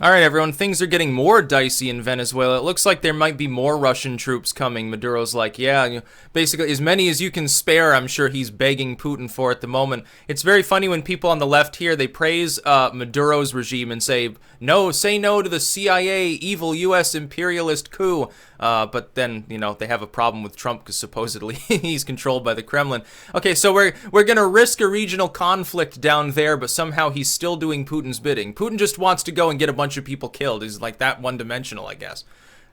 All right, everyone, things are getting more dicey in Venezuela. It looks like there might be more Russian troops coming. Maduro's like, yeah, basically as many as you can spare, I'm sure he's begging Putin for at the moment. It's very funny when people on the left here, they praise Maduro's regime and say, no, say no to the CIA, evil U.S. imperialist coup. But then, they have a problem with Trump because supposedly he's controlled by the Kremlin. Okay, so we're going to risk a regional conflict down there, but somehow he's still doing Putin's bidding. Putin just wants to go and get a bunch of people killed. He's like that one-dimensional, I guess.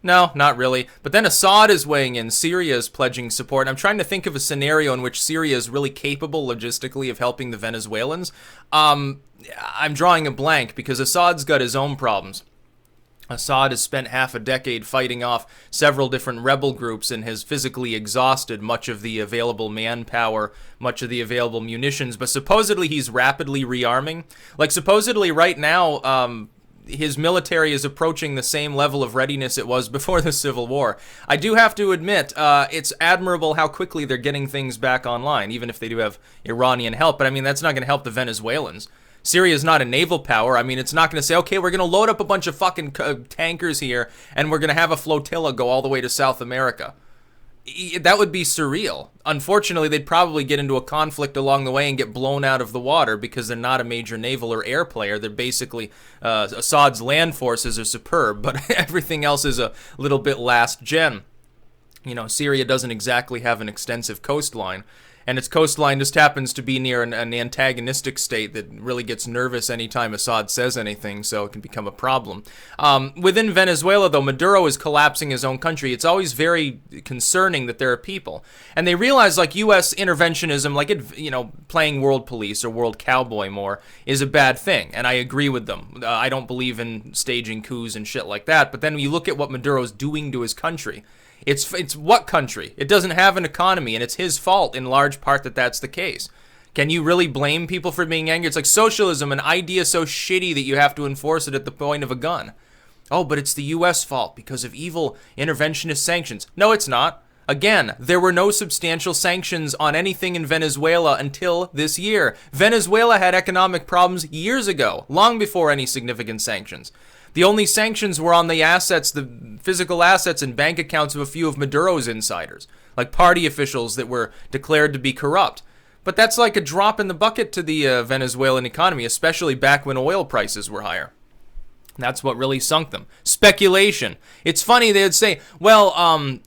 No, not really. But then Assad is weighing in. Syria is pledging support. I'm trying to think of a scenario in which Syria is really capable logistically of helping the Venezuelans. I'm drawing a blank because Assad's got his own problems. Assad has spent half a decade fighting off several different rebel groups and has physically exhausted much of the available manpower, much of the available munitions, but supposedly he's rapidly rearming. Like, supposedly right now, his military is approaching the same level of readiness it was before the Civil War. I do have to admit, it's admirable how quickly they're getting things back online, even if they do have Iranian help, but I mean, that's not going to help the Venezuelans. Syria is not a naval power. I mean, it's not going to say, okay, we're going to load up a bunch of fucking tankers here, and we're going to have a flotilla go all the way to South America. That would be surreal. Unfortunately, they'd probably get into a conflict along the way and get blown out of the water because they're not a major naval or air player. They're basically, Assad's land forces are superb, but everything else is a little bit last gen. Syria doesn't exactly have an extensive coastline. And its coastline just happens to be near an antagonistic state that really gets nervous anytime Assad says anything, so it can become a problem. Within Venezuela, though, Maduro is collapsing his own country. It's always very concerning that there are people. And they realize, like, U.S. interventionism, like, playing world police or world cowboy more, is a bad thing. And I agree with them. I don't believe in staging coups and shit like that. But then when you look at what Maduro's doing to his country, it's what country? It doesn't have an economy, and it's his fault in large part that that's the case. Can you really blame people for being angry? It's like socialism, an idea so shitty that you have to enforce it at the point of a gun. Oh, but it's the U.S. fault because of evil interventionist sanctions. No, it's not. Again, there were no substantial sanctions on anything in Venezuela until this year. Venezuela had economic problems years ago, long before any significant sanctions. The only sanctions were on the assets, the physical assets and bank accounts of a few of Maduro's insiders, like party officials that were declared to be corrupt. But that's like a drop in the bucket to the Venezuelan economy, especially back when oil prices were higher. That's what really sunk them. Speculation. It's funny, they'd say, well,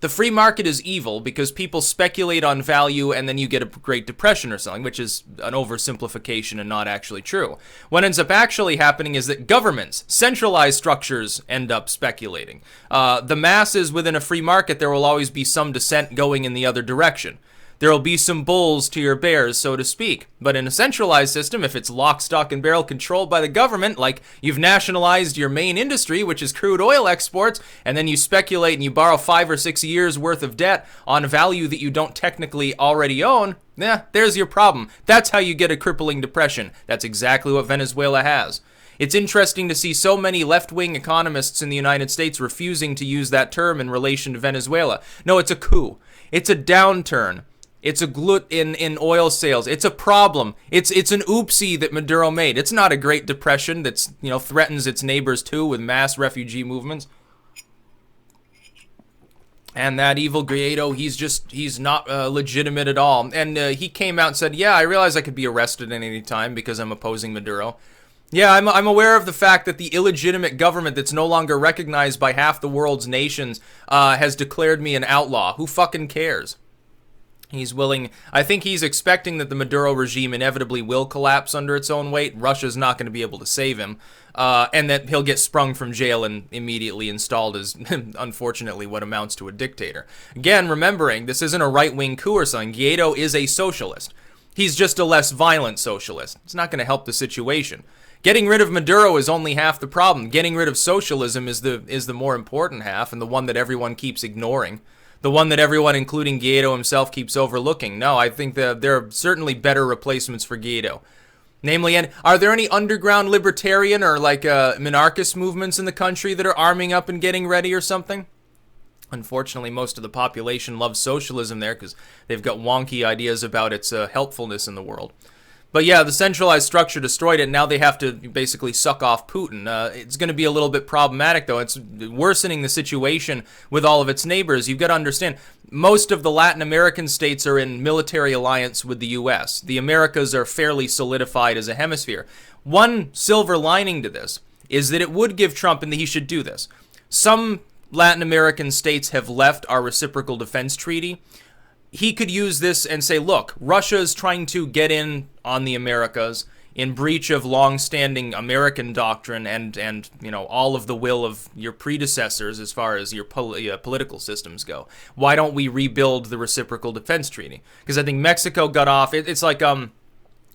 the free market is evil because people speculate on value and then you get a Great Depression or something, which is an oversimplification and not actually true. What ends up actually happening is that governments, centralized structures, end up speculating. The masses within a free market, there will always be some dissent going in the other direction. There will be some bulls to your bears, so to speak. But in a centralized system, if it's lock, stock, and barrel controlled by the government, like you've nationalized your main industry, which is crude oil exports, and then you speculate and you borrow 5 or 6 years worth of debt on value that you don't technically already own, there's your problem. That's how you get a crippling depression. That's exactly what Venezuela has. It's interesting to see so many left-wing economists in the United States refusing to use that term in relation to Venezuela. No, it's a coup. It's a downturn. It's a glut in oil sales. It's a problem. It's an oopsie that Maduro made. It's not a Great Depression that's, threatens its neighbors too with mass refugee movements. And that evil Guaido, he's not legitimate at all. And he came out and said, yeah, I realize I could be arrested at any time because I'm opposing Maduro. Yeah, I'm aware of the fact that the illegitimate government that's no longer recognized by half the world's nations has declared me an outlaw. Who fucking cares? I think he's expecting that the Maduro regime inevitably will collapse under its own weight. Russia's not going to be able to save him. And that he'll get sprung from jail and immediately installed as, unfortunately, what amounts to a dictator. Again, remembering, this isn't a right-wing coup or something. Guaido is a socialist. He's just a less violent socialist. It's not going to help the situation. Getting rid of Maduro is only half the problem. Getting rid of socialism is the more important half, and the one that everyone keeps ignoring. The one that everyone, including Guaido himself, keeps overlooking. No, I think that there are certainly better replacements for Guaido. Namely, and are there any underground libertarian or minarchist movements in the country that are arming up and getting ready or something? Unfortunately, most of the population loves socialism there because they've got wonky ideas about its helpfulness in the world. But yeah, the centralized structure destroyed it, and now they have to basically suck off Putin. It's going to be a little bit problematic, though. It's worsening the situation with all of its neighbors. You've got to understand, most of the Latin American states are in military alliance with the U.S. The Americas are fairly solidified as a hemisphere. One silver lining to this is that it would give Trump, and he should do this. Some Latin American states have left our reciprocal defense treaty. He could use this and say, look, Russia is trying to get in on the Americas in breach of long-standing American doctrine and you know, all of the will of your predecessors as far as your political systems go. Why don't we rebuild the reciprocal defense treaty? Because I think Mexico got off. It's like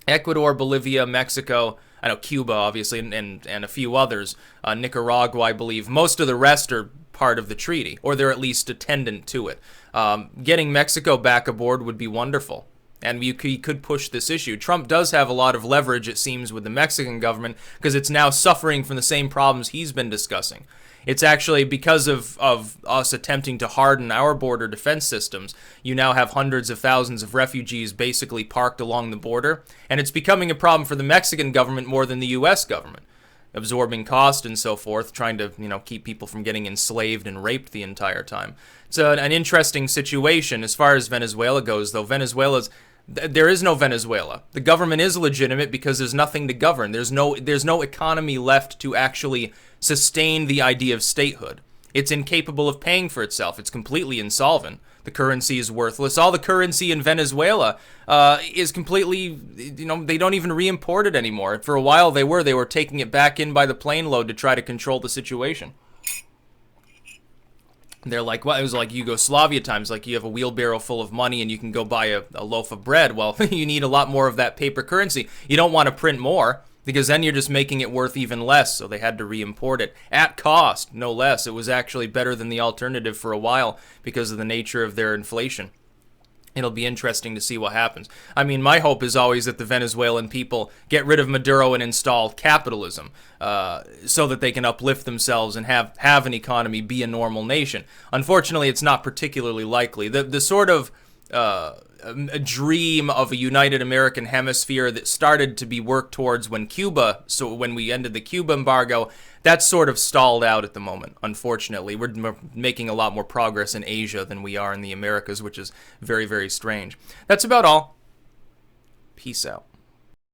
Ecuador, Bolivia, Mexico, I know Cuba, obviously, and a few others. Nicaragua, I believe. Most of the rest are part of the treaty, or they're at least attendant to it. Getting Mexico back aboard would be wonderful, and he could push this issue. Trump does have a lot of leverage, it seems, with the Mexican government, because it's now suffering from the same problems he's been discussing. It's actually because of us attempting to harden our border defense systems. You now have hundreds of thousands of refugees basically parked along the border, and it's becoming a problem for the Mexican government more than the U.S. government, absorbing cost and so forth, trying to, you know, keep people from getting enslaved and raped the entire time. It's an interesting situation. As far as Venezuela goes, though, there is no Venezuela. The government is legitimate because there's nothing to govern. There's no economy left to actually sustain the idea of statehood. It's incapable of paying for itself. It's completely insolvent. The currency is worthless. All the currency in Venezuela is completely, you know, they don't even re-import it anymore. For a while they were taking it back in by the plane load to try to control the situation. They're like, well, it was like Yugoslavia times, like you have a wheelbarrow full of money and you can go buy a loaf of bread. Well, you need a lot more of that paper currency. You don't want to print more, because then you're just making it worth even less, so they had to re-import it at cost, no less. It was actually better than the alternative for a while because of the nature of their inflation. It'll be interesting to see what happens. I mean, my hope is always that the Venezuelan people get rid of Maduro and install capitalism so that they can uplift themselves and have an economy, be a normal nation. Unfortunately, it's not particularly likely. The sort of a dream of a united American hemisphere that started to be worked towards when we ended the Cuba embargo, that's sort of stalled out at the moment, unfortunately. We're making a lot more progress in Asia than we are in the Americas, which is very, very strange. That's about all. Peace out.